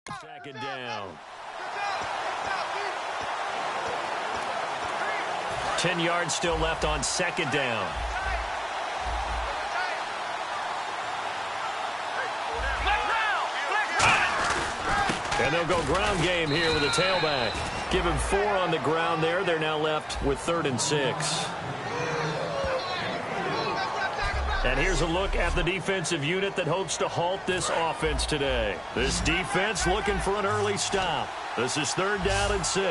Second down. 10 yards still left on second down. And they'll go ground game here with a tailback. Give him 4 on the ground there. They're now left with 3rd and 6. And here's a look at the defensive unit that hopes to halt this offense today. This defense looking for an early stop. This is 3rd down and 6.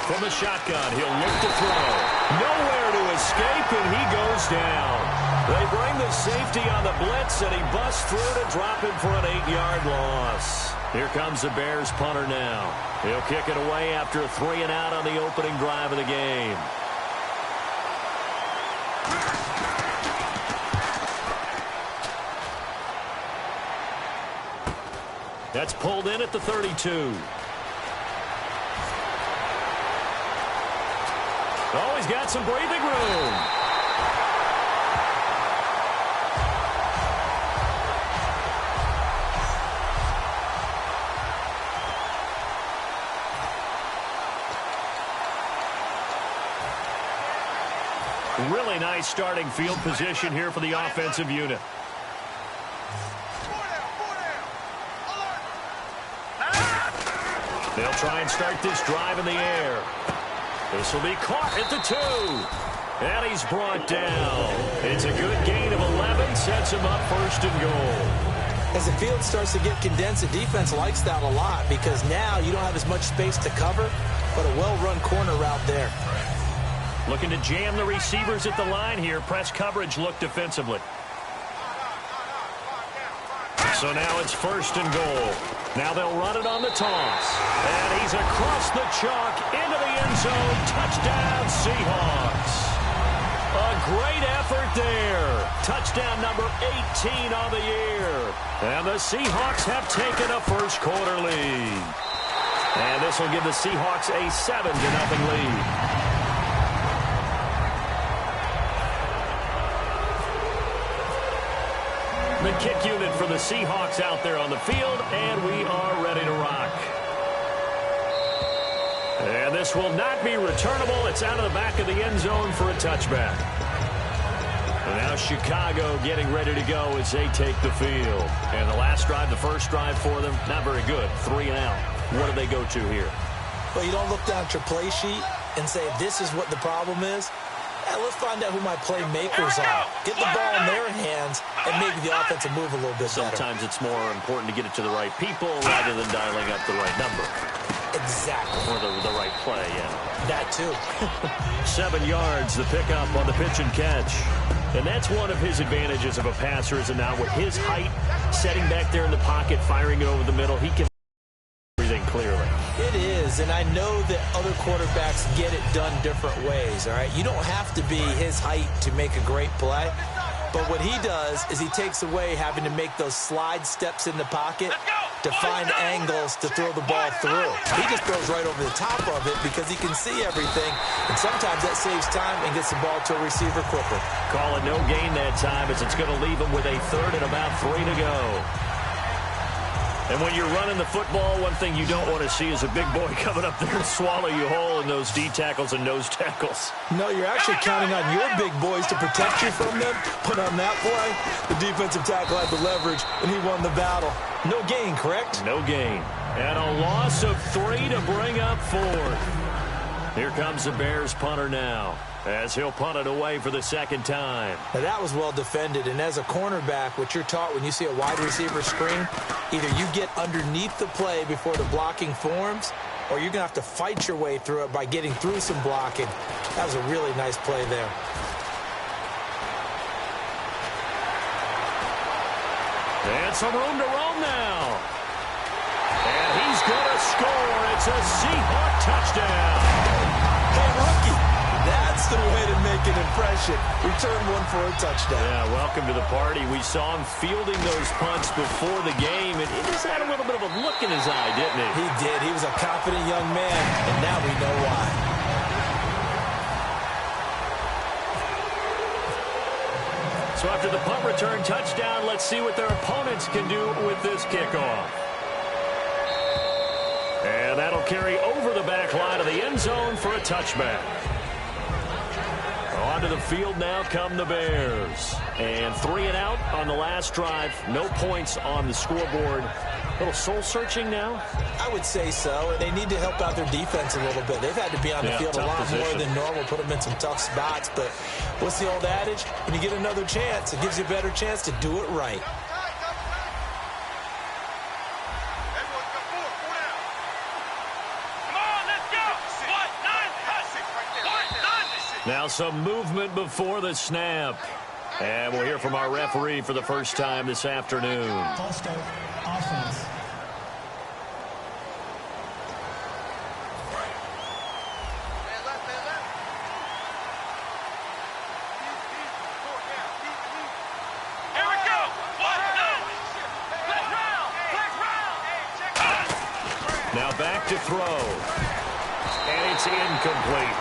From the shotgun, he'll look to throw. Nowhere to escape, and he goes down. They bring the safety on the blitz, and he busts through to drop him for an 8-yard loss. Here comes the Bears punter now. He'll kick it away after a 3-and-out on the opening drive of the game. That's pulled in at the 32. Oh, he's got some breathing room. Really nice starting field position here for the offensive unit. They'll try and start this drive in the air. This will be caught at the 2. And he's brought down. It's a good gain of 11. Sets him up 1st and goal. As the field starts to get condensed, the defense likes that a lot because now you don't have as much space to cover, but a well-run corner route there. Looking to jam the receivers at the line here. Press coverage look defensively. So now it's 1st and goal. Now they'll run it on the toss. And he's across the chalk into the end zone. Touchdown, Seahawks. A great effort there. Touchdown number 18 on the year. And the Seahawks have taken a first-quarter lead. And this will give the Seahawks a 7-0 lead. The kick unit for the Seahawks out there on the field, and we are ready to rock. And this will not be returnable. It's out of the back of the end zone for a touchback. And now Chicago getting ready to go as they take the field. And the last drive, the first drive for them, not very good. 3-and-out. What do they go to here? Well, you don't look down at your play sheet and say, this is what the problem is. Let's find out who my playmakers are. Get the ball in their hands, and maybe the offense will move a little bit better. Sometimes it's more important to get it to the right people rather than dialing up the right number. Exactly. Or the right play, yeah. That too. 7 yards, the pickup on the pitch and catch. And that's one of his advantages of a passer, is now with his height, setting back there in the pocket, firing it over the middle, he can everything clearly. It is, and I know that other quarterbacks get it done different ways, all right? You don't have to be his height to make a great play, but what he does is he takes away having to make those slide steps in the pocket to find angles to throw the ball through. He just throws right over the top of it because he can see everything, and sometimes that saves time and gets the ball to a receiver quicker. Call it no gain that time as it's going to leave him with a 3rd and about 3 to go. And when you're running the football, one thing you don't want to see is a big boy coming up there and swallow you whole in those D tackles and nose tackles. No, you're actually counting on your big boys to protect you from them. But on that play, the defensive tackle had the leverage, and he won the battle. No gain, correct? No gain. And a loss of 3 to bring up 4th. Here comes the Bears punter now, as he'll punt it away for the 2nd time. Now that was well defended, and as a cornerback, what you're taught when you see a wide receiver screen, either you get underneath the play before the blocking forms, or you're going to have to fight your way through it by getting through some blocking. That was a really nice play there. And some room to roam now. And he's going to score. It's a Seahawk touchdown. Hey, rookie, that's the way to make an impression. Return one for a touchdown. Yeah, welcome to the party. We saw him fielding those punts before the game, and he just had a little bit of a look in his eye, didn't he? He did. He was a confident young man, and now we know why. So after the punt return touchdown, let's see what their opponents can do with this kickoff. And that'll carry over the back line of the end zone for a touchback. Onto the field now come the Bears. And 3 and out on the last drive. No points on the scoreboard. A little soul-searching now? I would say so. They need to help out their defense a little bit. They've had to be on the field a lot more than normal, put them in some tough spots. But what's the old adage? When you get another chance, it gives you a better chance to do it right. Now some movement before the snap. And we'll hear from our referee for the first time this afternoon. False start, offense. Here we go. Now back to throw. And it's incomplete.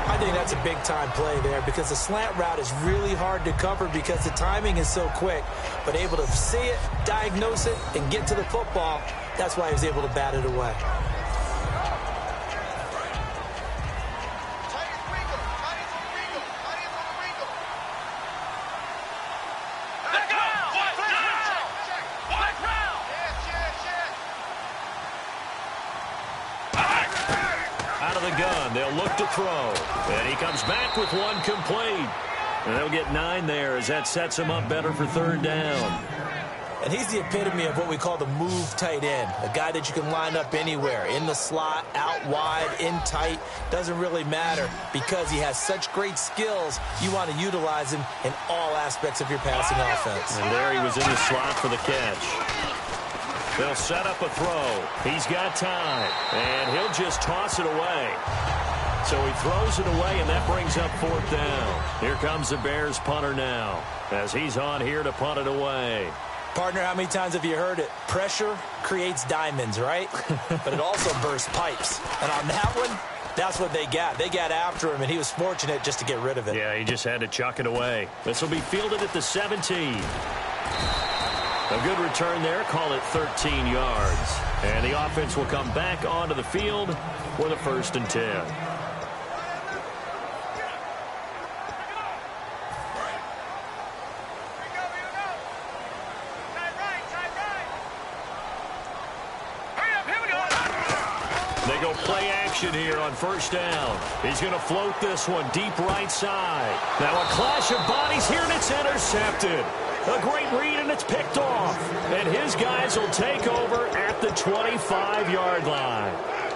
I think that's a big-time play there because the slant route is really hard to cover because the timing is so quick. But able to see it, diagnose it, and get to the football, that's why he was able to bat it away. They'll look to throw. And he comes back with one complete. And they'll get 9 there as that sets him up better for third down. And he's the epitome of what we call the move tight end. A guy that you can line up anywhere. In the slot, out wide, in tight. Doesn't really matter because he has such great skills. You want to utilize him in all aspects of your passing offense. And there he was in the slot for the catch. They'll set up a throw. He's got time. And he'll just toss it away. So he throws it away, and that brings up fourth down. Here comes the Bears punter now as he's on here to punt it away. Partner, how many times have you heard it? Pressure creates diamonds, right? But it also bursts pipes. And on that one, that's what they got. They got after him, and he was fortunate just to get rid of it. Yeah, he just had to chuck it away. This will be fielded at the 17. A good return there. Call it 13 yards. And the offense will come back onto the field for the 1st and 10. They go play action here on first down. He's going to float this one deep right side. Now a clash of bodies here, and it's intercepted. A great read, and it's picked off. And his guys will take over at the 25-yard line.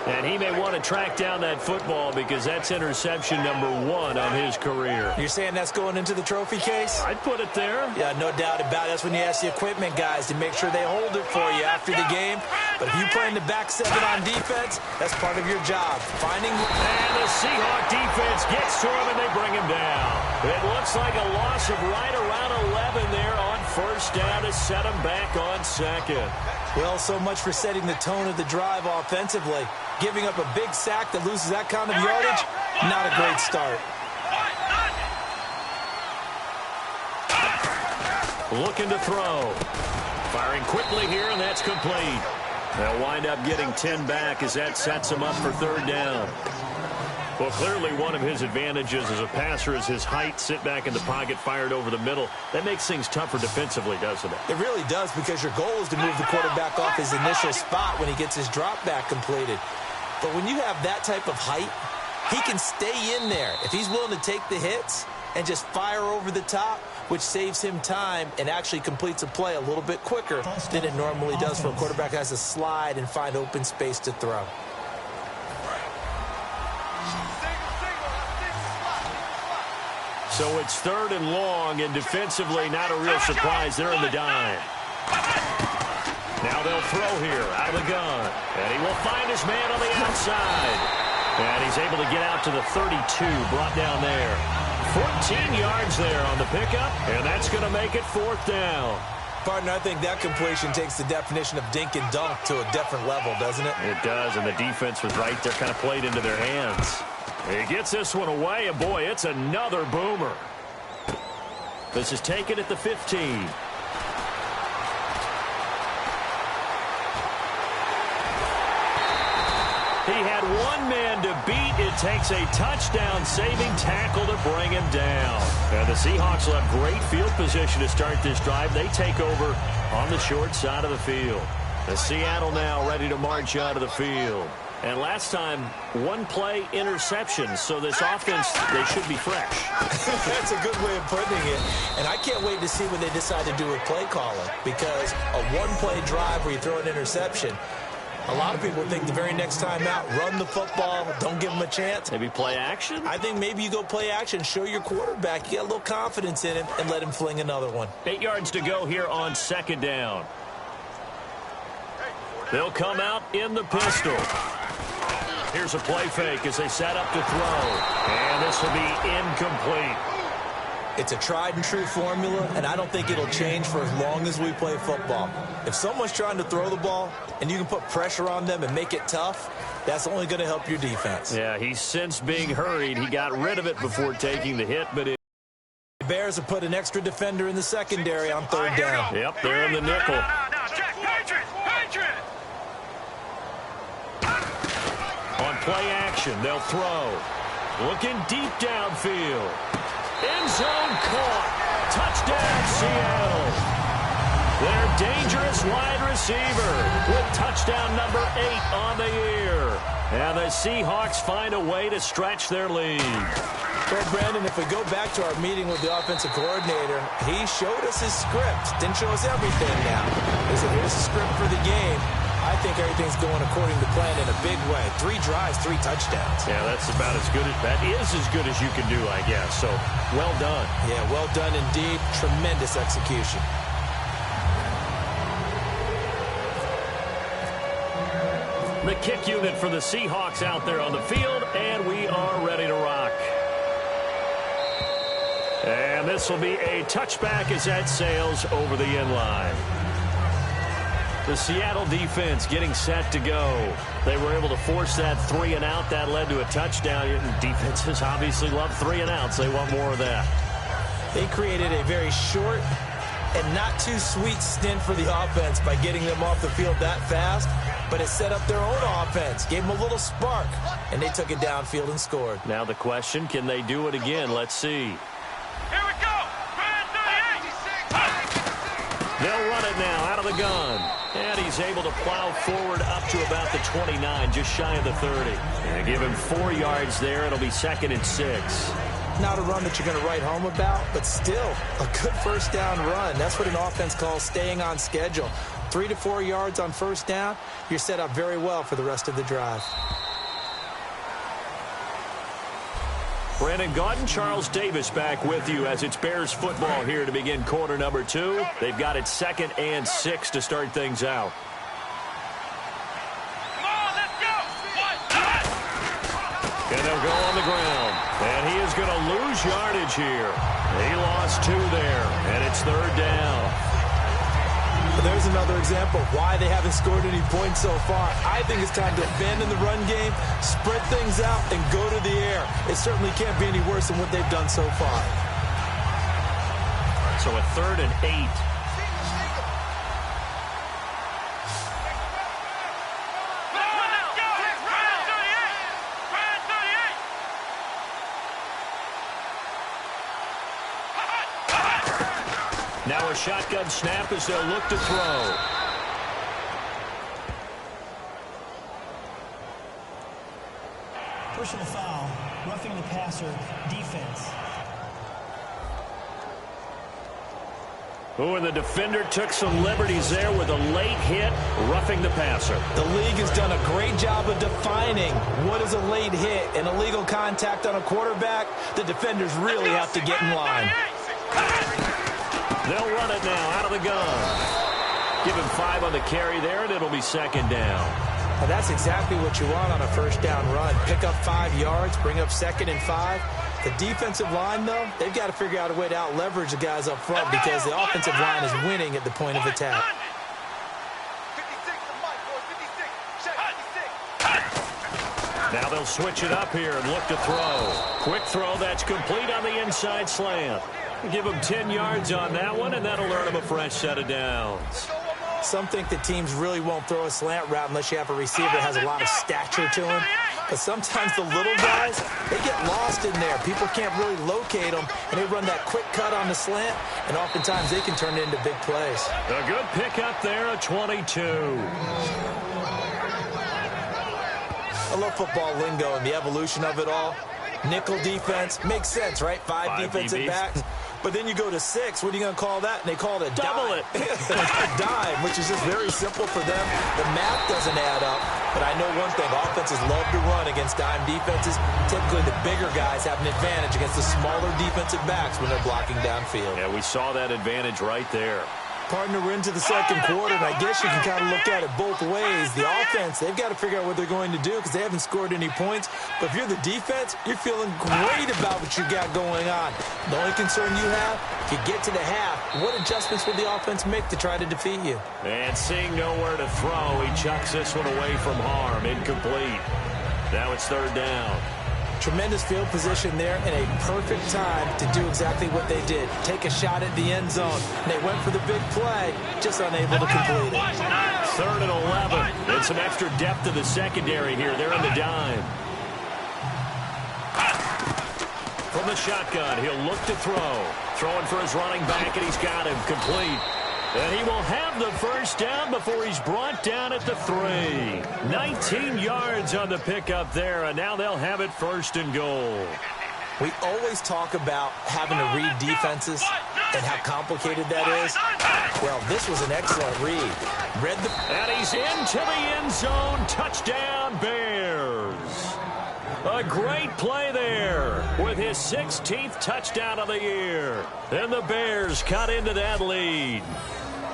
And he may want to track down that football because that's interception number 1 on his career. You're saying that's going into the trophy case? I'd put it there. Yeah, no doubt about it. That's when you ask the equipment guys to make sure they hold it for you after the game. But if you play in the back 7 on defense, that's part of your job. Finding... And the Seahawk defense gets to him, and they bring him down. It looks like a loss of right around 11 there on first down to set him back on second. Well, so much for setting the tone of the drive offensively. Giving up a big sack that loses that kind of yardage, not a great start. Looking to throw. Firing quickly here, and that's complete. They'll wind up getting 10 back as that sets him up for third down. Well, clearly one of his advantages as a passer is his height. Sit back in the pocket, fired over the middle. That makes things tougher defensively, doesn't it? It really does, because your goal is to move the quarterback off his initial spot when he gets his drop back completed. But when you have that type of height, he can stay in there if he's willing to take the hits and just fire over the top, which saves him time and actually completes a play a little bit quicker than it normally does for a quarterback who has to slide and find open space to throw. So it's third and long, and defensively not a real surprise. They're in the dime. Now they'll throw here out of the gun. And he will find his man on the outside. And he's able to get out to the 32, brought down there. 14 yards there on the pickup, and that's going to make it fourth down. Partner, I think that completion takes the definition of dink and dunk to a different level, doesn't it? It does, and the defense was right there, kind of played into their hands. He gets this one away, and boy, it's another boomer. This is taken at the 15. He had one man to beat. It takes a touchdown-saving tackle to bring him down. And the Seahawks will have great field position to start this drive. They take over on the short side of the field. The Seattle now ready to march out of the field. And last time, one play interception. So this offense, they should be fresh. That's a good way of putting it. And I can't wait to see what they decide to do with play calling. Because a one-play drive where you throw an interception, a lot of people think the very next time out, run the football, don't give them a chance. Maybe play action? I think maybe you go play action, show your quarterback you got a little confidence in him, and let him fling another one. 8 yards to go here on second down. They'll come out in the pistol. Here's a play fake as they set up to throw. And this will be incomplete. It's a tried-and-true formula, and I don't think it'll change for as long as we play football. If someone's trying to throw the ball and you can put pressure on them and make it tough, that's only going to help your defense. Yeah, he's since being hurried. He got rid of it before taking the hit, but it... The Bears have put an extra defender in the secondary on third down. Yep, they're in the nickel. Check, Patriot! On play action, they'll throw. Looking deep downfield. End zone caught. Touchdown, Seattle. Their dangerous wide receiver with touchdown number 8 on the year. And the Seahawks find a way to stretch their lead. Well, Brandon, if we go back to our meeting with the offensive coordinator, he showed us his script. Didn't show us everything now. He said, here's the script for the game. I think everything's going according to plan in a big way. 3 drives, 3 touchdowns. Yeah, that's about as good as that is as good as you can do, I guess. So, well done. Yeah, well done indeed. Tremendous execution. The kick unit for the Seahawks out there on the field, and we are ready to rock. And this will be a touchback as that sails over the end line. The Seattle defense getting set to go. They were able to force that 3 and out. That led to a touchdown. Defenses obviously love 3 and outs. They want more of that. They created a very short and not too sweet stint for the offense by getting them off the field that fast, but it set up their own offense, gave them a little spark, and they took it downfield and scored. Now the question, can they do it again? Let's see. Here we go! They'll run it now out of the gun. And he's able to plow forward up to about the 29, just shy of the 30. And give him 4 yards there. It'll be 2nd and 6. Not a run that you're going to write home about, but still a good first down run. That's what an offense calls staying on schedule. 3 to 4 yards on first down, you're set up very well for the rest of the drive. Brandon Gaudin, Charles Davis back with you as it's Bears football here to begin quarter number 2. They've got it 2nd and 6 to start things out. Come on, let's go! And they'll go on the ground. And he is going to lose yardage here. He lost 2 there, and it's 3rd down. There's another example of why they haven't scored any points so far. I think it's time to abandon the run game, spread things out, and go to the air. It certainly can't be any worse than what they've done so far. So a 3rd and 8. Now a shotgun snap as they'll look to throw. Personal foul, roughing the passer, defense. Oh, and the defender took some liberties there with a late hit, roughing the passer. The league has done a great job of defining what is a late hit and illegal contact on a quarterback. The defenders really have to get in line. They'll run it now out of the gun. Give him 5 on the carry there, and it'll be 2nd down. Well, that's exactly what you want on a first down run. Pick up 5 yards, bring up 2nd and 5. The defensive line, though, they've got to figure out a way to out-leverage the guys up front because the offensive line is winning at the point of attack. Now they'll switch it up here and look to throw. Quick throw that's complete on the inside slant. Give him 10 yards on that one, and that'll earn him a fresh set of downs. Some think that teams really won't throw a slant route unless you have a receiver that has a lot of stature to him. But sometimes the little guys, they get lost in there. People can't really locate them, and they run that quick cut on the slant, and oftentimes they can turn it into big plays. A good pickup there, a 22. I love football lingo and the evolution of it all. Nickel defense makes sense, right? Five defensive DBs. backs. But then you go to 6. What are you going to call that? And they call it a Double dime. it. A dime, which is just very simple for them. The math doesn't add up. But I know one thing. Offenses love to run against dime defenses. Typically, the bigger guys have an advantage against the smaller defensive backs when they're blocking downfield. Yeah, we saw that advantage right there. Partner, we're into the second quarter, and I guess you can kind of look at it both ways. The offense, they've got to figure out what they're going to do because they haven't scored any points. But if you're the defense, you're feeling great about what you got going on. The only concern you have, if you get to the half, what adjustments will the offense make to try to defeat you? And seeing nowhere to throw, he chucks this one away from harm. Incomplete. Now it's third down. Tremendous field position there and a perfect time to do exactly what they did. Take a shot at the end zone. And they went for the big play, just unable to complete it. Third and 11. And some extra depth to the secondary here. They're in the dime. From the shotgun, he'll look to throw. Throwing for his running back, and he's got him complete. And he will have the first down before he's brought down at the 3. 19 yards on the pickup there, and now they'll have it first and goal. We always talk about having to read defenses and how complicated that is. Well, this was an excellent read. And he's into the end zone. Touchdown, Bears. A great play there with his 16th touchdown of the year. And the Bears cut into that lead.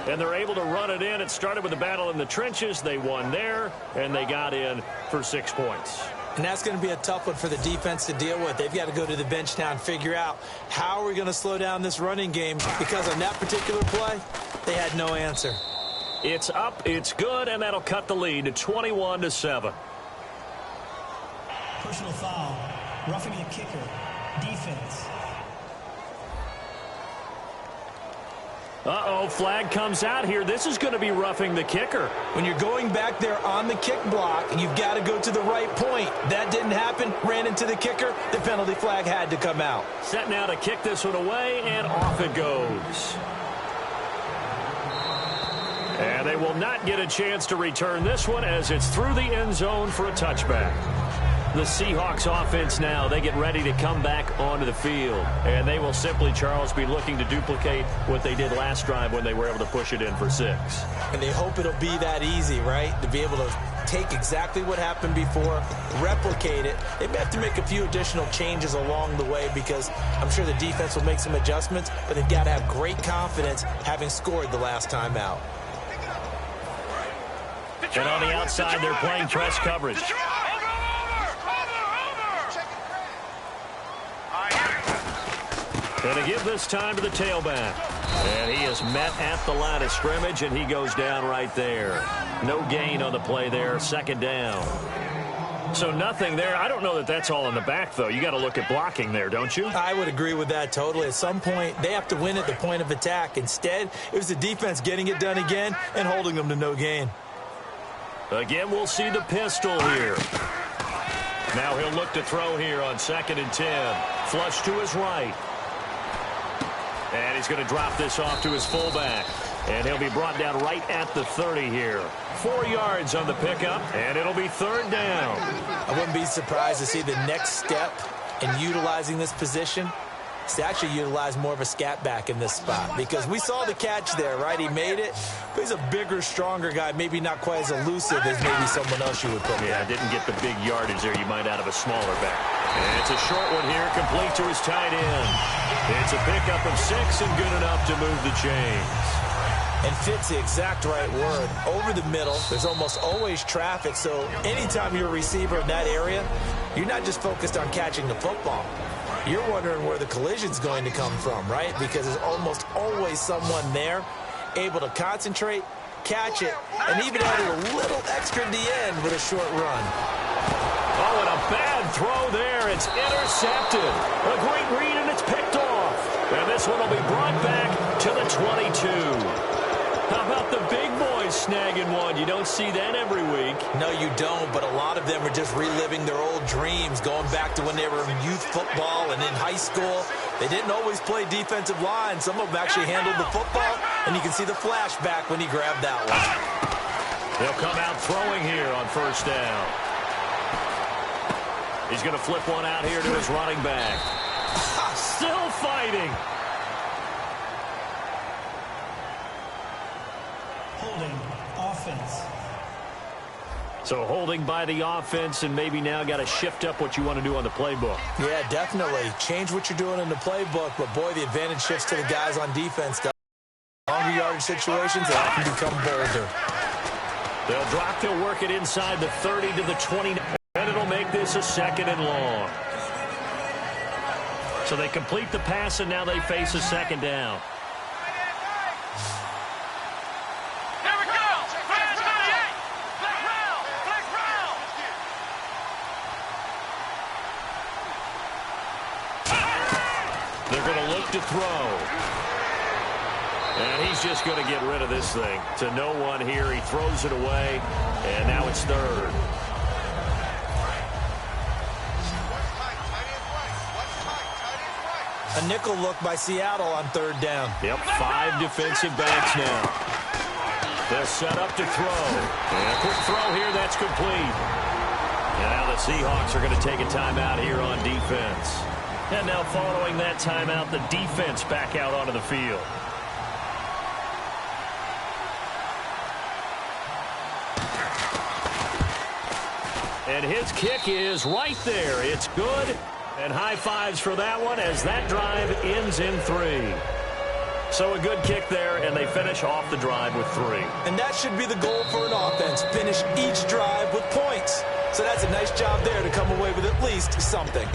And they're able to run it in. It started with a battle in the trenches. They won there, and they got in for 6 points. And that's going to be a tough one for the defense to deal with. They've got to go to the bench now and figure out how are we going to slow down this running game, because on that particular play, they had no answer. It's up, it's good, and that'll cut the lead to 21-7. Personal foul. Roughing the kicker. Defense. Uh-oh, flag comes out here. This is going to be roughing the kicker. When you're going back there on the kick block, you've got to go to the right point. That didn't happen. Ran into the kicker. The penalty flag had to come out. Set now to kick this one away, and off it goes. And they will not get a chance to return this one as it's through the end zone for a touchback. The Seahawks offense now, they get ready to come back onto the field. And they will simply, Charles, be looking to duplicate what they did last drive when they were able to push it in for 6. And they hope it'll be that easy, right? To be able to take exactly what happened before, replicate it. They may have to make a few additional changes along the way because I'm sure the defense will make some adjustments, but they've got to have great confidence having scored the last time out. And on the outside, they're playing press coverage. And to give this time to the tailback. And he is met at the line of scrimmage, and he goes down right there. No gain on the play there, second down. So nothing there. I don't know that that's all in the back, though. You got to look at blocking there, don't you? I would agree with that totally. At some point, they have to win at the point of attack. Instead, it was the defense getting it done again and holding them to no gain. Again, we'll see the pistol here. Now he'll look to throw here on 2nd and 10. Flush to his right. And he's going to drop this off to his fullback. And he'll be brought down right at the 30 here. 4 yards on the pickup, and it'll be third down. I wouldn't be surprised to see the next step in utilizing this position is to actually utilize more of a scat back in this spot, because we saw the catch there, right? He made it, but he's a bigger, stronger guy, maybe not quite as elusive as maybe someone else you would put there. Yeah, didn't get the big yardage there you might out of a smaller back. And it's a short one here, complete to his tight end. It's a pickup of 6 and good enough to move the chains. And fits the exact right word. Over the middle, there's almost always traffic, so anytime you're a receiver in that area, you're not just focused on catching the football. You're wondering where the collision's going to come from, right? Because there's almost always someone there able to concentrate, catch it, and even add a little extra at the end with a short run. Oh, and a throw there. It's intercepted. A great read, and it's picked off. And this one will be brought back to the 22. How about the big boys snagging one? You don't see that every week. No, you don't, but a lot of them are just reliving their old dreams, going back to when they were in youth football and in high school. They didn't always play defensive line. Some of them actually handled the football, and you can see the flashback when he grabbed that one. They'll come out throwing here on first down. He's going to flip one out here to his running back. Still fighting. Holding, offense. So holding by the offense, and maybe now got to shift up what you want to do on the playbook. Yeah, definitely. Change what you're doing in the playbook, but boy, the advantage shifts to the guys on defense. Longer yardage situations, they often become bolder. They'll drop, they'll work it inside the 30 to the 20, and it'll make this a 2nd and long. So they complete the pass, and now they face a 2nd down. Here we go. Flash 38. Flag round. Flag round. They're going to look to throw. And he's just going to get rid of this thing to no one here. He throws it away, and now it's 3rd. A nickel look by Seattle on 3rd down. Yep, 5 defensive backs now. They'll set up to throw. And a quick throw here, that's complete. And now the Seahawks are going to take a timeout here on defense. And now following that timeout, the defense back out onto the field. And his kick is right there. It's good. And high fives for that one as that drive ends in 3. So a good kick there, and they finish off the drive with 3. And that should be the goal for an offense. Finish each drive with points. So that's a nice job there to come away with at least something.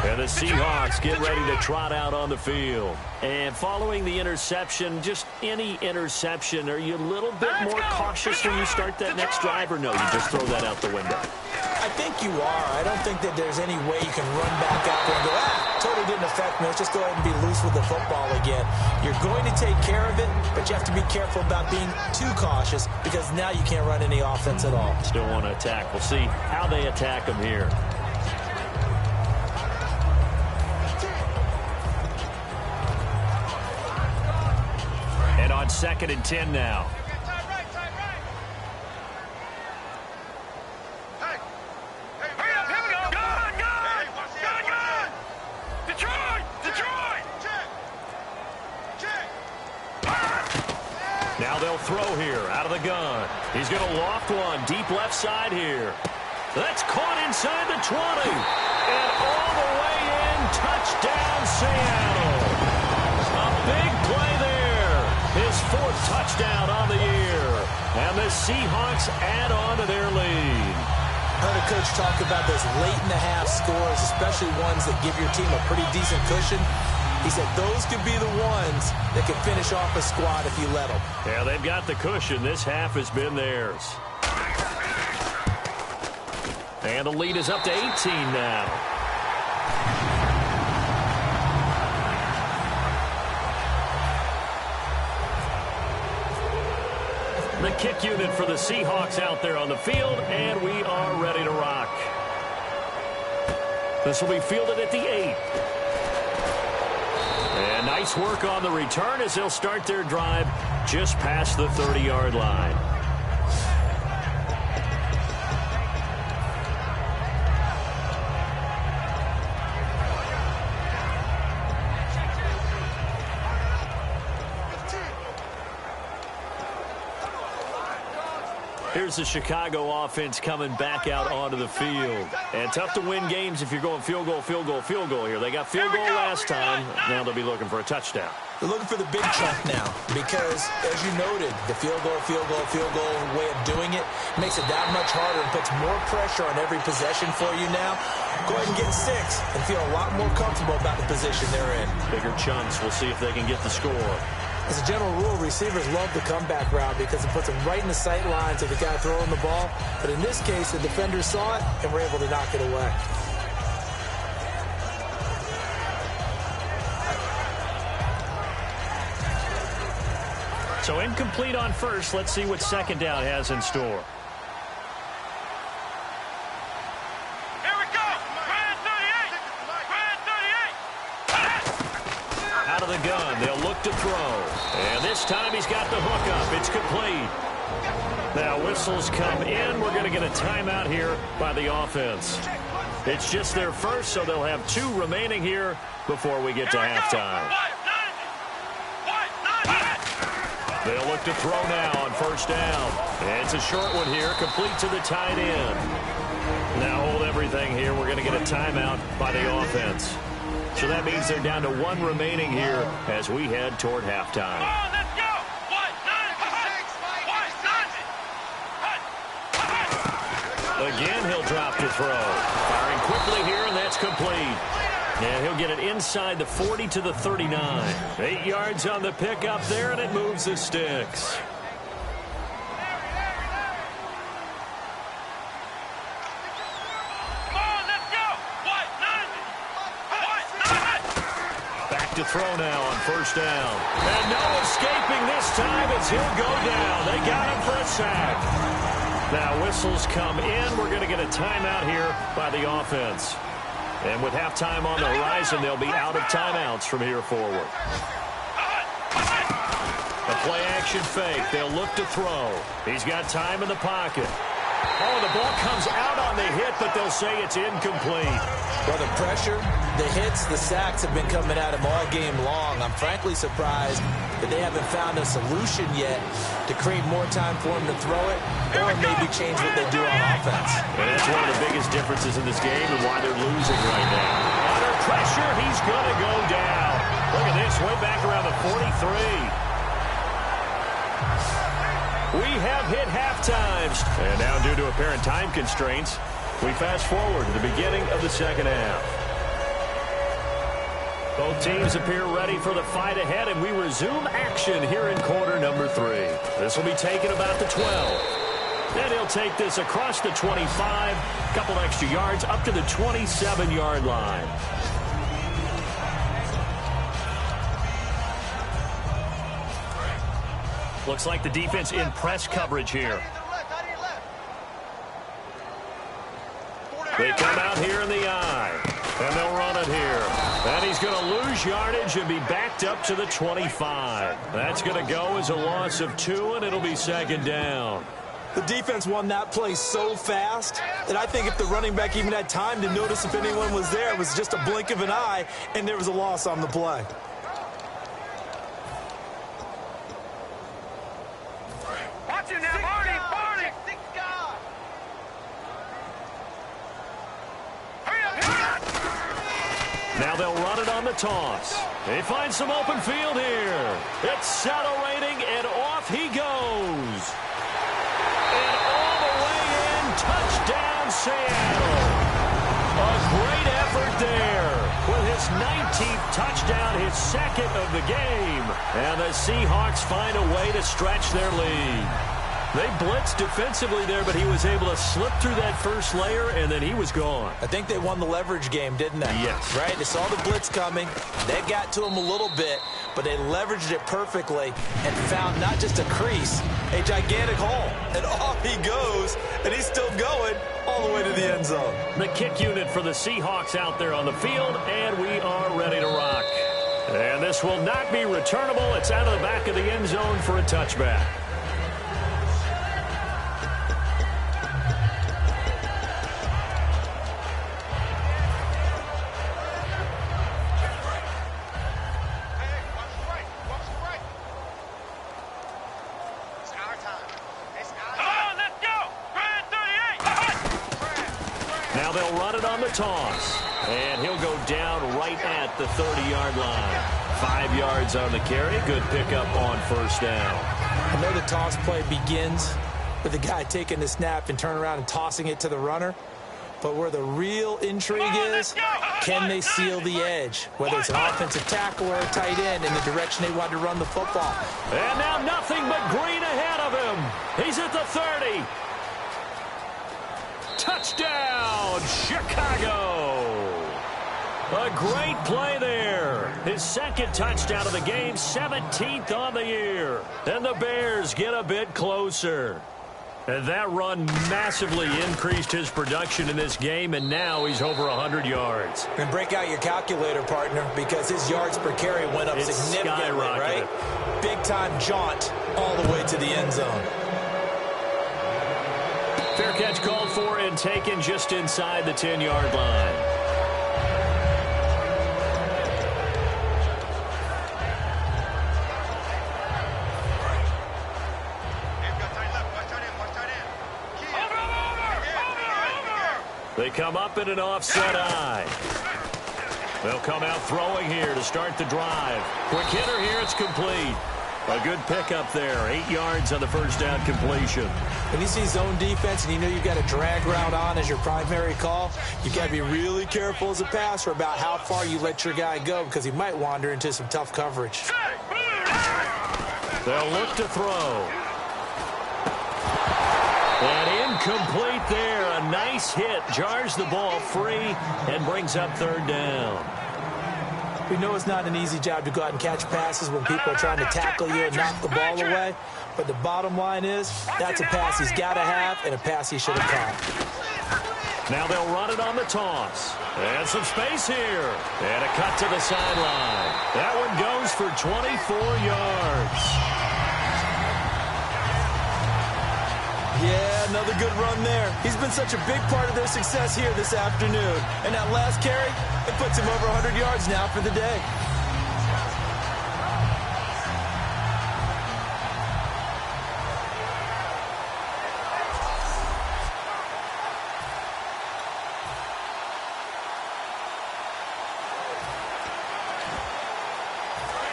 And the Seahawks get ready to trot out on the field. And following the interception, just any interception, are you a little bit more cautious when you start that next drive, or no, you just throw that out the window? I think you are. I don't think that there's any way you can run back out there and go, totally didn't affect me. Let's just go ahead and be loose with the football again. You're going to take care of it, but you have to be careful about being too cautious because now you can't run any offense at all. Still want to attack. We'll see how they attack them here. And on 2nd and 10 now. Now they'll throw here out of the gun. He's going to loft one deep left side here. That's caught inside the 20. And all the way in, touchdown Seattle. A big play there. His 4th touchdown on the year. And the Seahawks add on to their lead. Heard a coach talk about those late-in-the-half scores, especially ones that give your team a pretty decent cushion. He said those could be the ones that could finish off a squad if you let them. Yeah, they've got the cushion. This half has been theirs. And the lead is up to 18 now. The kick unit for the Seahawks out there on the field, and we are ready to rock. This will be fielded at the 8. And nice work on the return as they'll start their drive just past the 30-yard line. Here's the Chicago offense coming back out onto the field. And tough to win games if you're going field goal, field goal, field goal here. They got field goal last time. Now they'll be looking for a touchdown. They're looking for the big chunk now because, as you noted, the field goal way of doing it makes it that much harder and puts more pressure on every possession for you now. Go ahead and get 6 and feel a lot more comfortable about the position they're in. Bigger chunks. We'll see if they can get the score. As a general rule, receivers love the comeback route because it puts them right in the sight lines of the guy throwing the ball. But in this case, the defender saw it and were able to knock it away. So incomplete on first. Let's see what second down has in store. Here we go. Brand 38. Brand 38. Out of the gun. They'll look to throw. And this time he's got the hook up. It's complete. Now whistles come in. We're going to get a timeout here by the offense. It's just their first, so they'll have 2 remaining here before we get to halftime. They'll look to throw now on first down. And it's a short one here, complete to the tight end. Now hold everything here. We're going to get a timeout by the offense. So that means they're down to 1 remaining here as we head toward halftime. Come on, let's go. Again, he'll drop to throw. Firing quickly here, and that's complete. And he'll get it inside the 40 to the 39. 8 yards on the pickup there, and it moves the sticks. Come on, let's go. Back to throw now on first down. And no escaping this time as he'll go down. They got him for a sack. Now whistles come in. We're going to get a timeout here by the offense. And with halftime on the horizon, they'll be out of timeouts from here forward. A play-action fake. They'll look to throw. He's got time in the pocket. Oh, the ball comes out on the hit, but they'll say it's incomplete. Well, the pressure, the hits, the sacks have been coming at him all game long. I'm frankly surprised that they haven't found a solution yet to create more time for him to throw it or maybe change what they do on offense. And that's one of the biggest differences in this game and why they're losing right now. Under pressure, he's going to go down. Look at this, way back around the 43. We have hit half-times. And now, due to apparent time constraints, we fast forward to the beginning of the second half. Both teams appear ready for the fight ahead, and we resume action here in quarter number 3. This will be taken about the 12. And he'll take this across the 25, couple extra yards up to the 27-yard line. Looks like the defense in press coverage here. They come out here in the eye, and they'll run it here. And he's going to lose yardage and be backed up to the 25. That's going to go as a loss of 2, and it'll be second down. The defense won that play so fast that I think if the running back even had time to notice if anyone was there, it was just a blink of an eye, and there was a loss on the play. Watch it now, Barney. Now they'll run it on the toss. They find some open field here. Accelerating, and off he goes. And all the way in, touchdown Seattle. A great effort there with his 19th touchdown, his second of the game. And the Seahawks find a way to stretch their lead. They blitzed defensively there, but he was able to slip through that first layer, and then he was gone. I think they won the leverage game, didn't they? Yes. Right? They saw the blitz coming. They got to him a little bit, but they leveraged it perfectly and found not just a crease, a gigantic hole. And off he goes, and he's still going all the way to the end zone. The kick unit for the Seahawks out there on the field, and we are ready to rock. And this will not be returnable. It's out of the back of the end zone for a touchback. Now they'll run it on the toss. And he'll go down right at the 30-yard line. 5 yards on the carry. Good pickup on first down. I know the toss play begins with the guy taking the snap and turning around and tossing it to the runner. But where the real intrigue is, can they seal the edge? Whether it's an offensive tackle or a tight end in the direction they want to run the football. And now nothing but green ahead of him. He's at the 30. Touchdown, Chicago. A great play there. His second touchdown of the game, 17th on the year. And the Bears get a bit closer. And that run massively increased his production in this game, and now he's over 100 yards. And break out your calculator, partner, because his yards per carry went up significantly, right? Big-time jaunt all the way to the end zone. Fair catch called for and taken just inside the 10-yard line. They come up in an offset eye. They'll come out throwing here to start the drive. Quick hitter here, it's complete. A good pickup there, 8 yards on the first down completion. When you see zone defense and you know you've got a drag route on as your primary call, you've got to be really careful as a passer about how far you let your guy go because he might wander into some tough coverage. They'll look to throw. And incomplete there. A nice hit. Jars the ball free and brings up third down. We know it's not an easy job to go out and catch passes when people are trying to tackle you and knock the ball away. But the bottom line is that's a pass he's got to have and a pass he should have caught. Now they'll run it on the toss. And some space here. And a cut to the sideline. That one goes for 24 yards. Yeah, another good run there. He's been such a big part of their success here this afternoon. And that last carry, it puts him over 100 yards now for the day.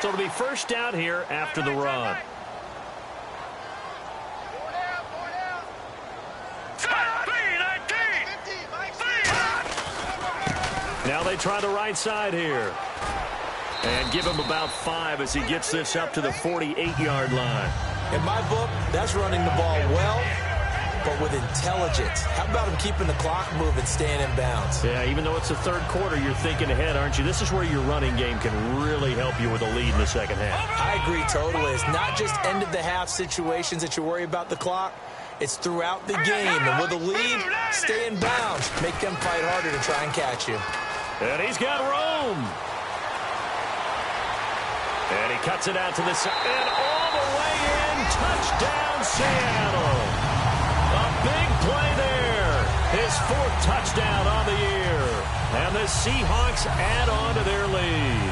So it'll be first down here after the run. Now they try the right side here. And give him about 5 as he gets this up to the 48-yard line. In my book, that's running the ball well, but with intelligence. How about him keeping the clock moving, staying in bounds? Yeah, even though it's the third quarter, you're thinking ahead, aren't you? This is where your running game can really help you with a lead in the second half. I agree totally. It's not just end-of-the-half situations that you worry about the clock. It's throughout the game. And with a lead, stay in bounds. Make them fight harder to try and catch you. And he's got room. And he cuts it out to the side. And all the way in. Touchdown, Seattle. A big play there. His 4th touchdown on the year. And the Seahawks add on to their lead.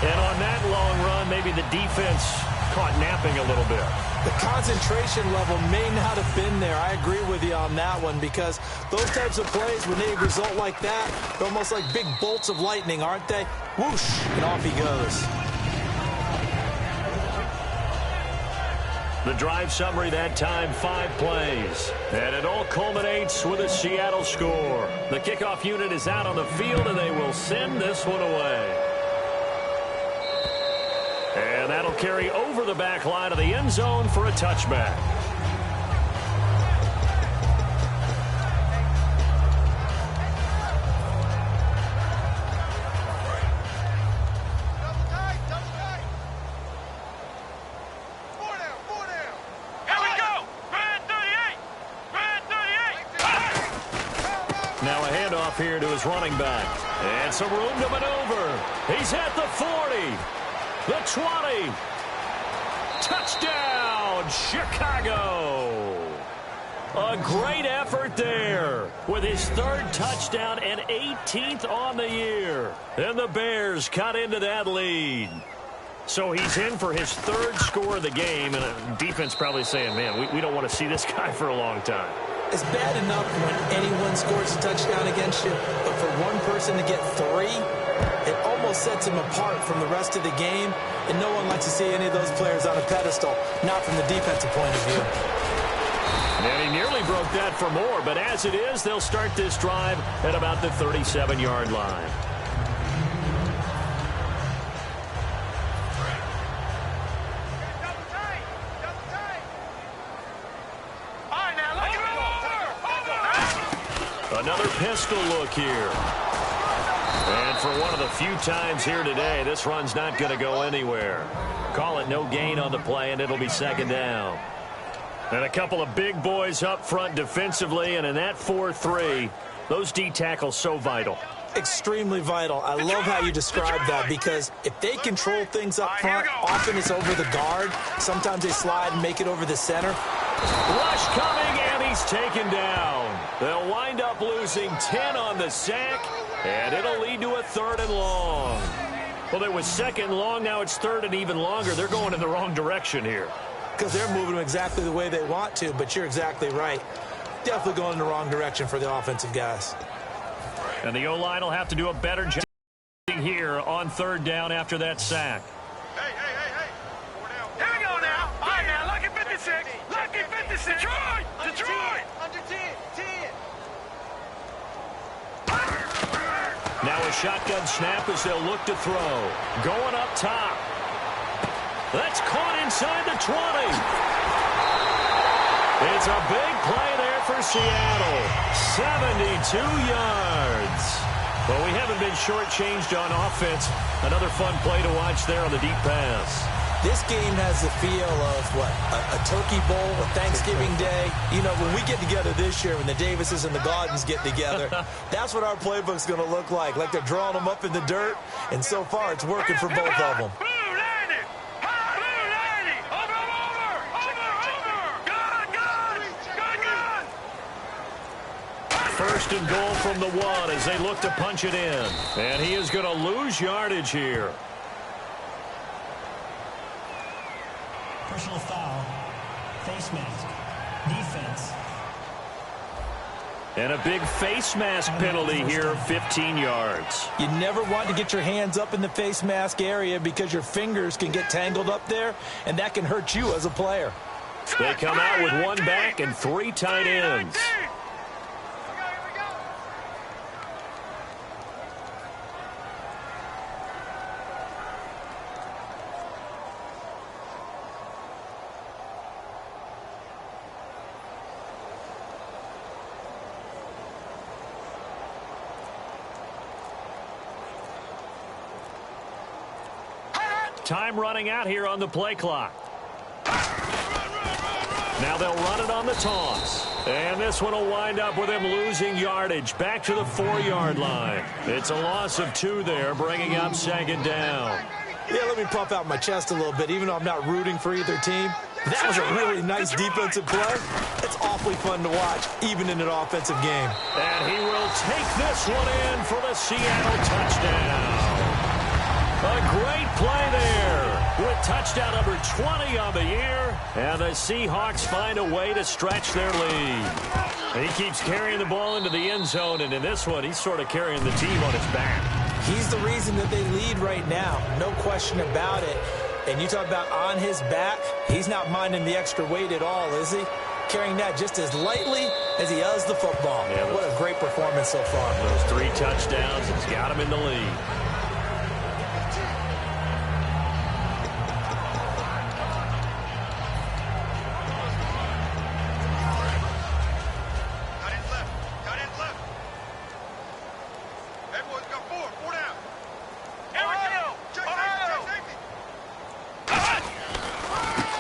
And on that long run, maybe the defense caught napping a little bit. The concentration level may not have been there. I agree with you on that one because those types of plays, when they result like that, they're almost like big bolts of lightning, aren't they? Whoosh, and off he goes. The drive summary that time, 5 plays. And it all culminates with a Seattle score. The kickoff unit is out on the field, and they will send this one away. And that'll carry over the back line of the end zone for a touchback. Here we go. Red 38. Red 38. Now a handoff here to his running back. And some room to maneuver. He's at the 40. The 20. Touchdown, Chicago. A great effort there with his 3rd touchdown and 18th on the year. And the Bears cut into that lead. So he's in for his 3rd score of the game, and the defense probably saying, man, we don't want to see this guy for a long time. It's bad enough when anyone scores a touchdown against you, but for one person to get 3, it almost sets him apart from the rest of the game, and no one likes to see any of those players on a pedestal, not from the defensive point of view. And he nearly broke that for more, but as it is, they'll start this drive at about the 37-yard line. Another pistol look here. And for one of the few times here today, this run's not going to go anywhere. Call it no gain on the play, and it'll be second down. And a couple of big boys up front defensively, and in that 4-3, those D tackles so vital. Extremely vital. I love how you describe that, because if they control things up front, often it's over the guard. Sometimes they slide and make it over the center. Rush coming, and he's taken down. They'll wind up losing 10 on the sack, and it'll lead to a 3rd and long. Well, it was 2nd and long. Now it's 3rd and even longer. They're going in the wrong direction here. Because they're moving them exactly the way they want to, but you're exactly right. Definitely going in the wrong direction for the offensive guys. And the O-line will have to do a better job here on 3rd down after that sack. Hey. Here we go now. All right, now, lucky 56. Lucky 56. Detroit. Under 10. Now a shotgun snap as they'll look to throw. Going up top. That's caught inside the 20. It's a big play there for Seattle. 72 yards. Well, we haven't been shortchanged on offense. Another fun play to watch there on the deep pass. This game has the feel of, a Turkey Bowl, a Thanksgiving Day. You know, when we get together this year, when the Davises and the Gaudens get together, that's what our playbook's going to look like. Like they're drawing them up in the dirt, and so far it's working for both of them. First and goal from the 1 as they look to punch it in. And he is going to lose yardage here. Personal foul. Face mask. Defense. And a big face mask penalty here, 15 yards. You never want to get your hands up in the face mask area because your fingers can get tangled up there, and that can hurt you as a player. They come out with 1 back and 3 tight ends. Time running out here on the play clock. Now they'll run it on the toss. And this one will wind up with him losing yardage back to the 4-yard line. It's a loss of 2 there, bringing up 2nd down. Yeah, let me puff out my chest a little bit, even though I'm not rooting for either team. That was a really nice defensive play. It's awfully fun to watch, even in an offensive game. And he will take this one in for the Seattle touchdown. A great play there with touchdown number 20 on the year. And the Seahawks find a way to stretch their lead. He keeps carrying the ball into the end zone, and in this one, he's sort of carrying the team on his back. He's the reason that they lead right now. No question about it. And you talk about on his back, he's not minding the extra weight at all, is he? Carrying that just as lightly as he does the football. Yeah, what a great performance so far. Those 3 touchdowns, it's got him in the lead.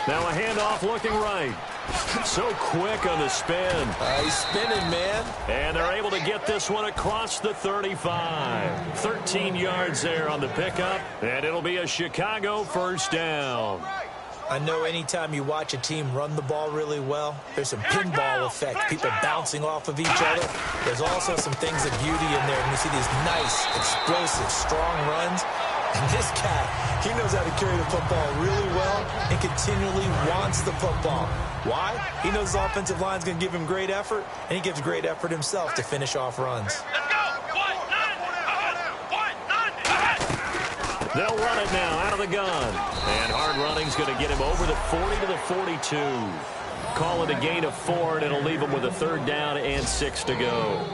Now a handoff looking right. So quick on the spin. He's spinning, man. And they're able to get this one across the 35. 13 yards there on the pickup. And it'll be a Chicago first down. I know anytime you watch a team run the ball really well, there's some pinball effect, people bouncing off of each other. There's also some things of beauty in there. And you see these nice, explosive, strong runs. And this guy, he knows how to carry the football really well and continually wants the football. Why? He knows his offensive line's going to give him great effort, and he gives great effort himself to finish off runs. They'll run it now out of the gun. And hard running's going to get him over the 40 to the 42. call it a gain of 4, and it'll leave them with a 3rd down and 6 to go.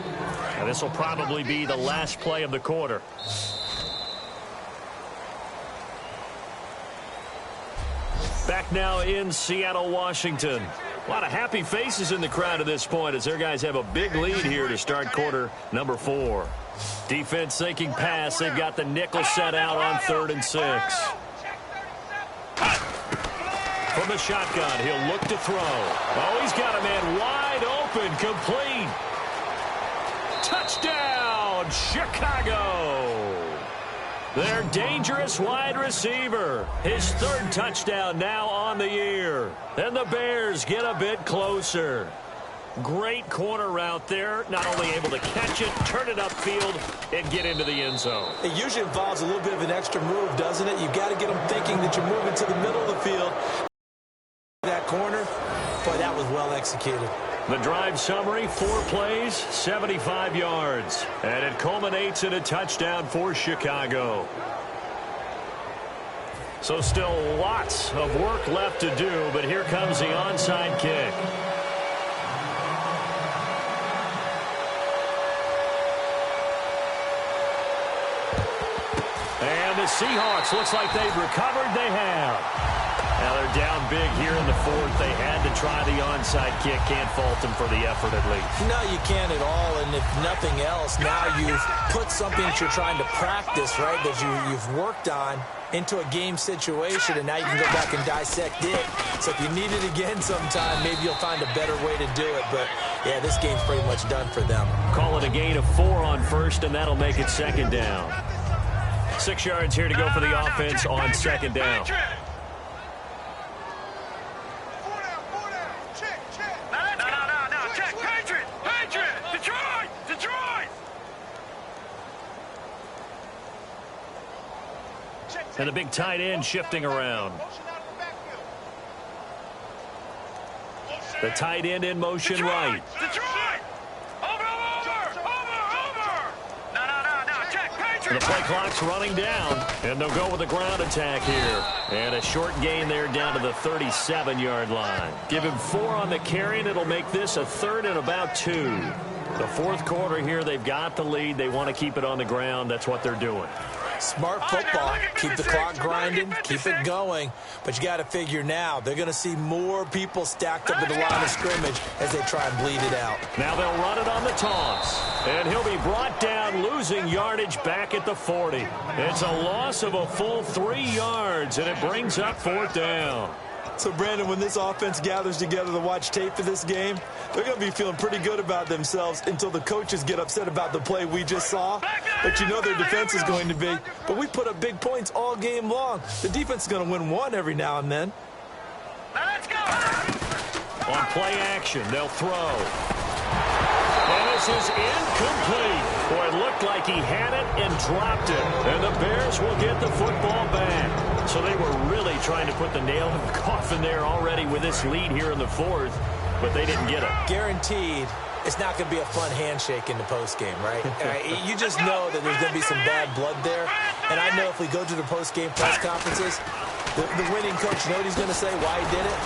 And this will probably be the last play of the quarter. Back now in Seattle, Washington. A lot of happy faces in the crowd at this point as their guys have a big lead here to start quarter number 4. Defense thinking pass. They've got the nickel set out on 3rd and 6. From the shotgun, he'll look to throw. Oh, he's got a man wide open, complete. Touchdown, Chicago. Their dangerous wide receiver. His 3rd touchdown now on the year. And the Bears get a bit closer. Great corner route there. Not only able to catch it, turn it upfield, and get into the end zone. It usually involves a little bit of an extra move, doesn't it? You've got to get them thinking that you're moving to the middle of the field. That corner, boy, that was well executed. The drive summary, 4 plays, 75 yards. And it culminates in a touchdown for Chicago. So still lots of work left to do, but here comes the onside kick. And the Seahawks, looks like they've recovered. They have. Now they're down big here in the 4th. They had to try the onside kick. Can't fault them for the effort at least. No, you can't at all. And if nothing else, now you've put something that you're trying to practice, right, that you've worked on into a game situation, and now you can go back and dissect it. So if you need it again sometime, maybe you'll find a better way to do it. But, yeah, this game's pretty much done for them. Call it a gain of 4 on 1st, and that'll make it 2nd down. 6 yards here to go for the offense on 2nd down. And the big tight end shifting around. The tight end in motion Detroit! right. Detroit! Over! No, check, Patriots! The play clock's running down, and they'll go with a ground attack here. And a short gain there down to the 37-yard line. Give him 4 on the carry, and it'll make this a 3rd and about 2. The 4th quarter here, they've got the lead. They want to keep it on the ground. That's what they're doing. Smart football. Keep the clock grinding. Keep it going. But you got to figure now, they're going to see more people stacked up at the line of scrimmage as they try and bleed it out. Now they'll run it on the toss. And he'll be brought down, losing yardage back at the 40. It's a loss of a full 3 yards, and it brings up 4th down. So, Brandon, when this offense gathers together to watch tape for this game, they're going to be feeling pretty good about themselves until the coaches get upset about the play we just saw. But you know their defense is going to be. But we put up big points all game long. The defense is going to win one every now and then. Let's go! On play action, they'll throw. And this is incomplete. Boy, it looked like he had it and dropped it. And the Bears will get the football back. So they were really trying to put the nail in the coffin there already with this lead here in the 4th, but they didn't get it. Guaranteed it's not going to be a fun handshake in the postgame, right? You just know that there's going to be some bad blood there. And I know if we go to the postgame press conferences, the winning coach, you know what he's going to say, why he did it?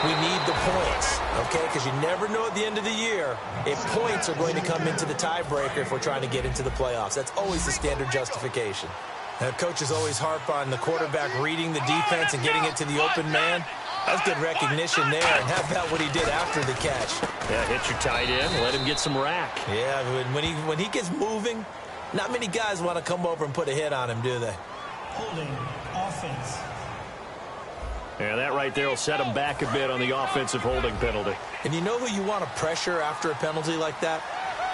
We need the points, okay? Because you never know at the end of the year if points are going to come into the tiebreaker if we're trying to get into the playoffs. That's always the standard justification. Coaches always harp on the quarterback reading the defense and getting it to the open man. That's good recognition there. And how about what he did after the catch? Yeah, hit your tight end, let him get some rack. Yeah, when he gets moving, not many guys want to come over and put a hit on him, do they? Holding offense. Yeah, that right there will set him back a bit on the offensive holding penalty. And you know who you want to pressure after a penalty like that?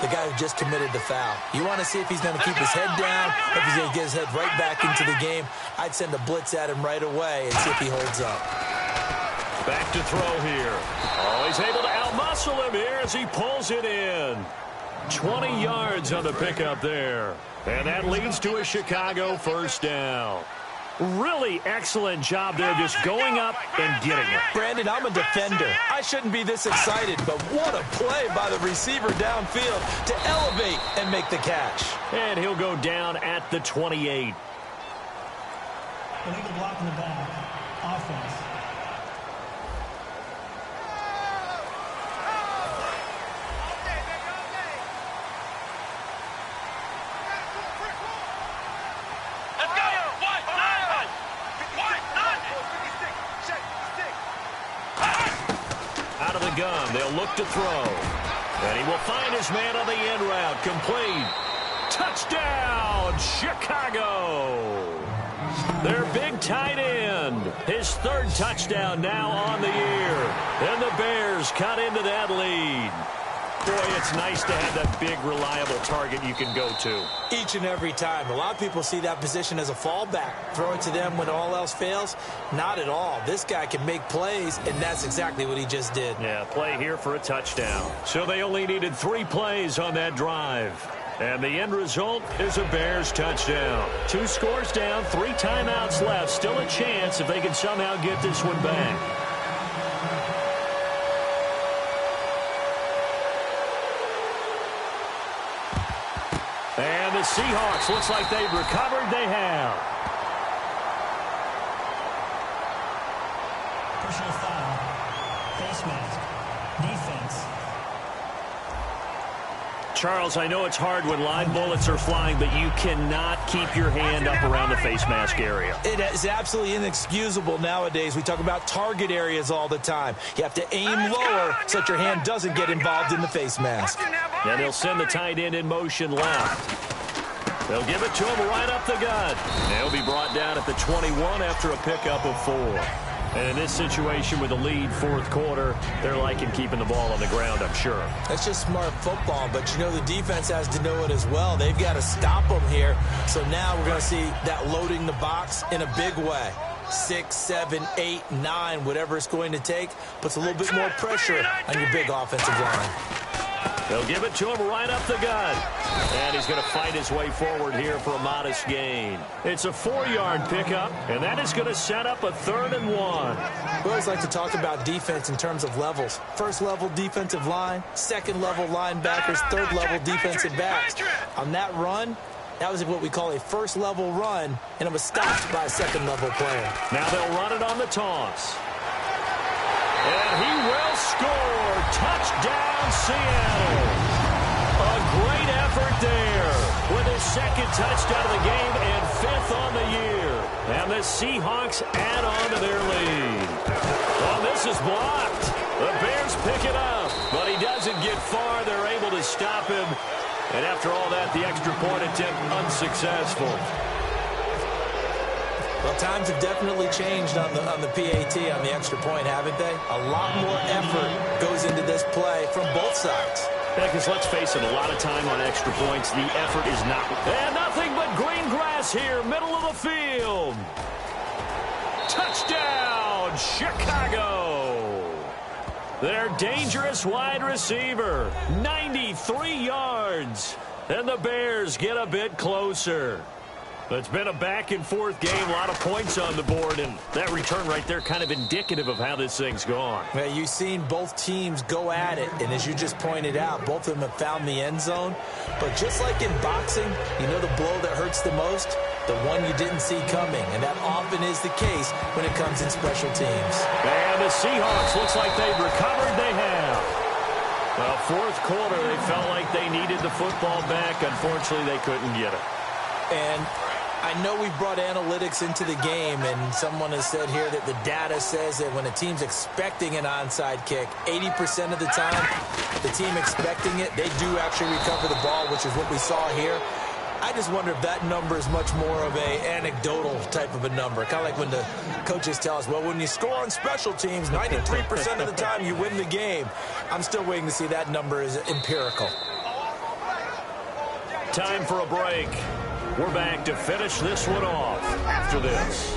The guy who just committed the foul. You want to see if he's going to keep his head down, if he's going to get his head right back into the game. I'd send a blitz at him right away and see if he holds up. Back to throw here. Oh, he's able to outmuscle him here as he pulls it in. 20 yards on the pickup there. And that leads to a Chicago 1st down. Really excellent job there, just going up and getting it. Brandon, I'm a defender. I shouldn't be this excited, but what a play by the receiver downfield to elevate and make the catch. And he'll go down at the 28. Illegal block in the back. Offense. look to throw. And he will find his man on the end route. Complete. Touchdown, Chicago. Their big tight end. His third touchdown now on the year. And the Bears cut into that lead. Boy, it's nice to have that big, reliable target you can go to. Each and every time. A lot of people see that position as a fallback. Throw it to them when all else fails. Not at all. This guy can make plays, and that's exactly what he just did. Yeah, play here for a touchdown. So they only needed 3 plays on that drive. And the end result is a Bears touchdown. 2 scores down, 3 timeouts left. Still a chance if they can somehow get this one back. And the Seahawks, looks like they've recovered. They have. Personal foul. Face mask. Defense. Charles, I know it's hard when live bullets are flying, but you cannot keep your hand up around the face mask area. It is absolutely inexcusable nowadays. We talk about target areas all the time. You have to aim lower so that your hand doesn't get involved in the face mask. And they'll send the tight end in motion left. They'll give it to him right up the gut. They'll be brought down at the 21 after a pickup of 4. And in this situation with the lead fourth quarter, they're liking keeping the ball on the ground, I'm sure. That's just smart football, but you know the defense has to know it as well. They've got to stop them here. So now we're going to see that loading the box in a big way. 6, 7, 8, 9, whatever it's going to take, puts a little bit more pressure on your big offensive line. They'll give it to him right up the gut. And he's going to fight his way forward here for a modest gain. It's a 4-yard pickup, and that is going to set up a 3rd and 1. We always like to talk about defense in terms of levels. First level defensive line, second level linebackers, third level defensive backs. On that run, that was what we call a first level run, and it was stopped by a second level player. Now they'll run it on the toss. And he will score. Touchdown, Seattle. A great effort there with his 2nd touchdown of the game and 5th on the year. And the Seahawks add on to their lead. Well, this is blocked. The Bears pick it up, but he doesn't get far. They're able to stop him. And after all that, the extra point attempt unsuccessful. Well, times have definitely changed on the PAT, on the extra point, haven't they? A lot more effort goes into this play from both sides. Yeah, because let's face it, a lot of time on extra points, the effort is not. And nothing but green grass here, middle of the field. Touchdown, Chicago. Their dangerous wide receiver, 93 yards. And the Bears get a bit closer. It's been a back-and-forth game, a lot of points on the board, and that return right there kind of indicative of how this thing's gone. Well, you've seen both teams go at it, and as you just pointed out, both of them have found the end zone. But just like in boxing, you know the blow that hurts the most? The one you didn't see coming, and that often is the case when it comes in special teams. And the Seahawks, looks like they've recovered. They have. Well, fourth quarter, they felt like they needed the football back. Unfortunately, they couldn't get it. And I know we've brought analytics into the game, and someone has said here that the data says that when a team's expecting an onside kick, 80% of the time, the team expecting it, they do actually recover the ball, which is what we saw here. I just wonder if that number is much more of a anecdotal type of a number. Kind of like when the coaches tell us, well, when you score on special teams, 93% of the time you win the game. I'm still waiting to see that number is empirical. Time for a break. We're back to finish this one off after this.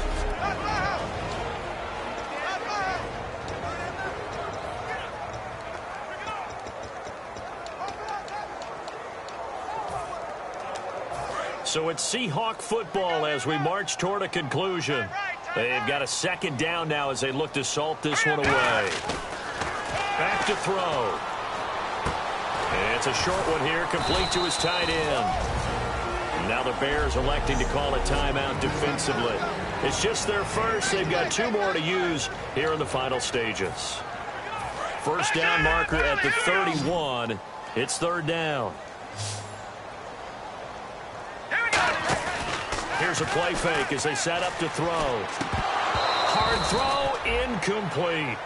So it's Seahawk football as we march toward a conclusion. They've got a 2nd down now as they look to salt this one away. Back to throw. And it's a short one here, complete to his tight end. Now the Bears electing to call a timeout defensively. It's just their first. They've got 2 more to use here in the final stages. First down marker at the 31. It's 3rd down. Here's a play fake as they set up to throw. Hard throw, incomplete.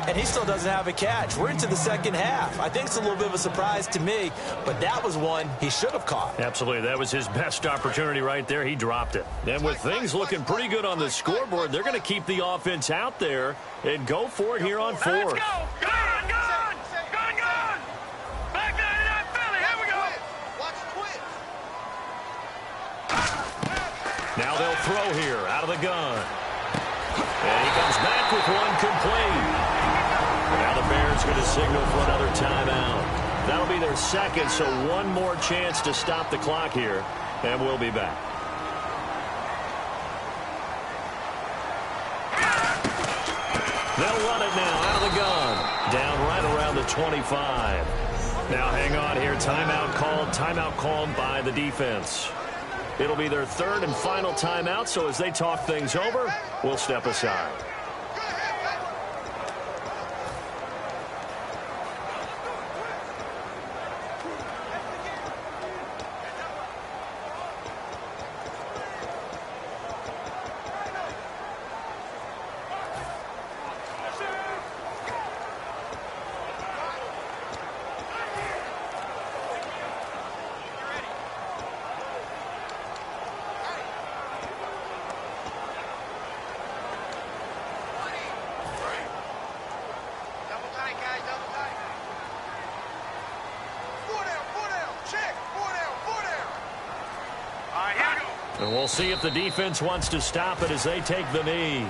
and he still doesn't have a catch. We're into the second half. I think it's a little bit of a surprise to me, but that was one he should have caught. Absolutely. That was his best opportunity right there. He dropped it. And with things looking pretty good on the scoreboard, they're going to keep the offense out there and go for it here on fourth. Let's go. Gone. Back 99 Philly. Here we go. Watch the twist. Now they'll throw here out of the gun. And he comes back with one complete. Now the Bears going to signal for another timeout. That'll be their second, so one more chance to stop the clock here, and we'll be back. They'll run it now out of the gun. Down right around the 25. Now hang on here. Timeout called by the defense. It'll be their third and final timeout, so as they talk things over, we'll step aside. And we'll see if the defense wants to stop it as they take the knee.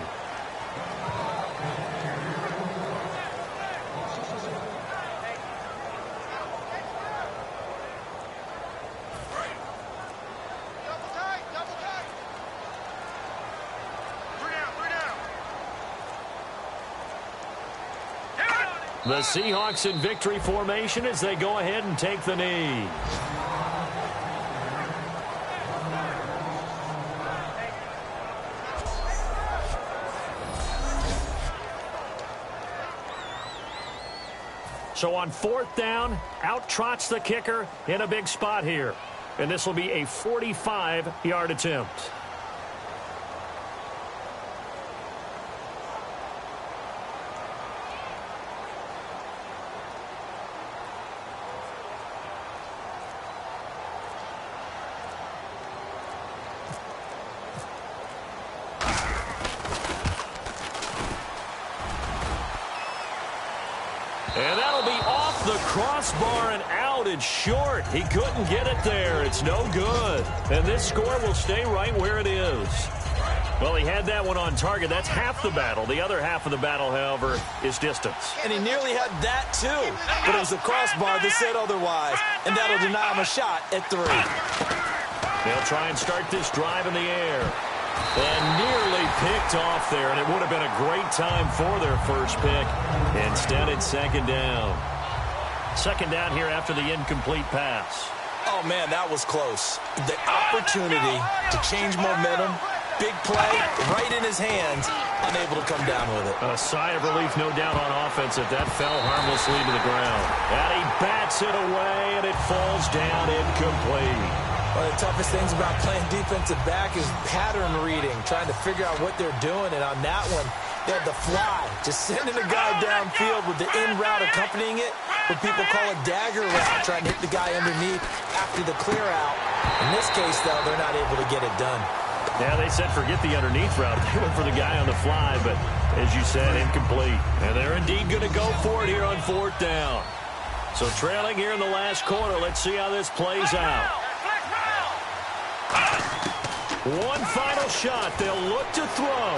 The Seahawks in victory formation as they go ahead and take the knee. So on fourth down, out trots the kicker in a big spot here. And this will be a 45-yard attempt. And that'll be off the crossbar and out. It's short. He couldn't get it there. It's no good. And this score will stay right where it is. Well, he had that one on target. That's half the battle. The other half of the battle, however, is distance. And he nearly had that, too. But it was the crossbar that said otherwise. And that'll deny him a shot at 3. They'll try and start this drive in the air. And nearly picked off there, and it would have been a great time for their first pick. Instead, it's second down. Second down here after the incomplete pass. Oh, man, that was close. The opportunity to change momentum, big play, right in his hands, unable to come down with it. A sigh of relief, no doubt, on offense if that fell harmlessly to the ground. And he bats it away, and it falls down incomplete. One of the toughest things about playing defensive back is pattern reading, trying to figure out what they're doing. And on that one, they had the fly, just sending a guy downfield with the in route accompanying it, what people call a dagger route, trying to hit the guy underneath after the clear out. In this case, though, they're not able to get it done. Yeah, they said forget the underneath route. They went for the guy on the fly, but as you said, incomplete. And they're indeed going to go for it here on fourth down. So trailing here in the last quarter, let's see how this plays out. One final shot. They'll look to throw.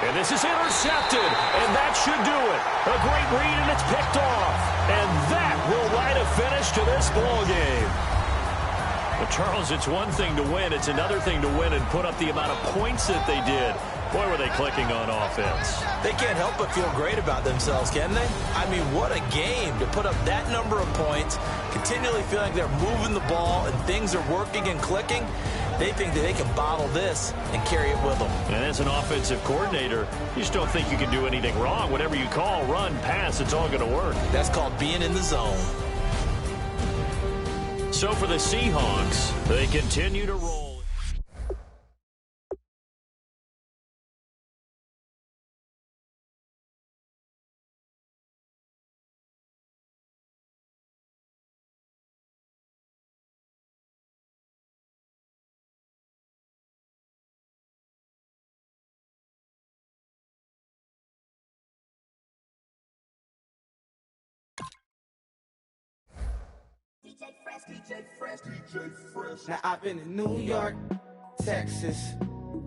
And this is intercepted. And that should do it. A great read, and it's picked off. And that will write a finish to this ball game. But, Charles, it's one thing to win. It's another thing to win and put up the amount of points that they did. Boy, were they clicking on offense. They can't help but feel great about themselves, can they? I mean, what a game to put up that number of points, continually feeling they're moving the ball and things are working and clicking. They think that they can bottle this and carry it with them. And as an offensive coordinator, you just don't think you can do anything wrong. Whatever you call, run, pass, it's all going to work. That's called being in the zone. So for the Seahawks, they continue to roll. Now I've been in New York, Texas,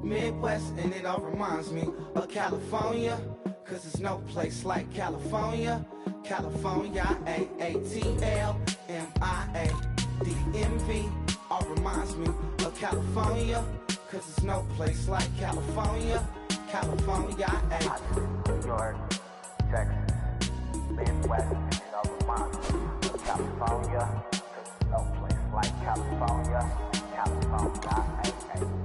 Midwest, and it all reminds me of California, cause there's no place like California. California, AATLMIA-DMV, all reminds me of California, cause there's no place like California. California, New York, Texas, Midwest, and it all reminds me of California, cause there's no place like California. California,